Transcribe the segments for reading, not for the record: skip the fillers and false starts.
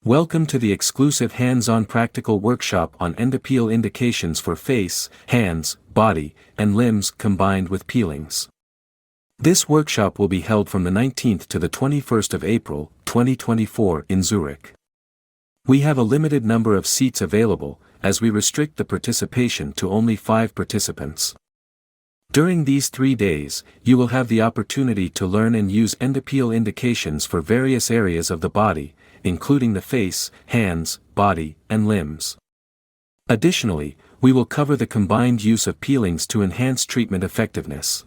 Welcome to the exclusive hands-on practical workshop on endopeel indications for face, hands, body, and limbs combined with peelings. This workshop will be held from the 19th to the 21st of April, 2024 in Zurich. We have a limited number of seats available, as we restrict the participation to only 5 participants. During these 3 days, you will have the opportunity to learn and use endopeel indications for various areas of the body, including the face, hands, body, and limbs. Additionally, we will cover the combined use of peelings to enhance treatment effectiveness.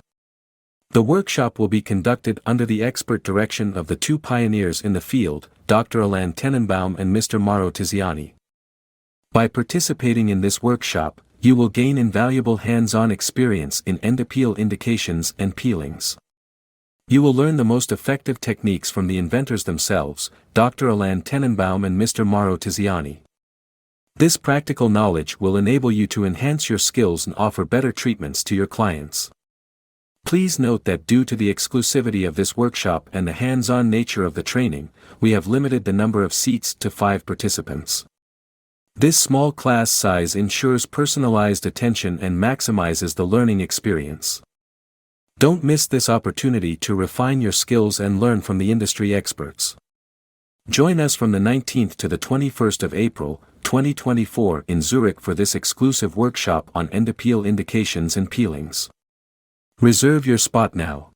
The workshop will be conducted under the expert direction of the 2 pioneers in the field, Dr. Alain Tenenbaum and Mr. Mauro Tiziani. By participating in this workshop, you will gain invaluable hands-on experience in endopeel indications and peelings. You will learn the most effective techniques from the inventors themselves, Dr. Alain Tenenbaum and Mr. Mauro Tiziani. This practical knowledge will enable you to enhance your skills and offer better treatments to your clients. Please note that due to the exclusivity of this workshop and the hands-on nature of the training, we have limited the number of seats to 5 participants. This small class size ensures personalized attention and maximizes the learning experience. Don't miss this opportunity to refine your skills and learn from the industry experts. Join us from the 19th to the 21st of April, 2024 in Zurich for this exclusive workshop on endopeel indications and peelings. Reserve your spot now.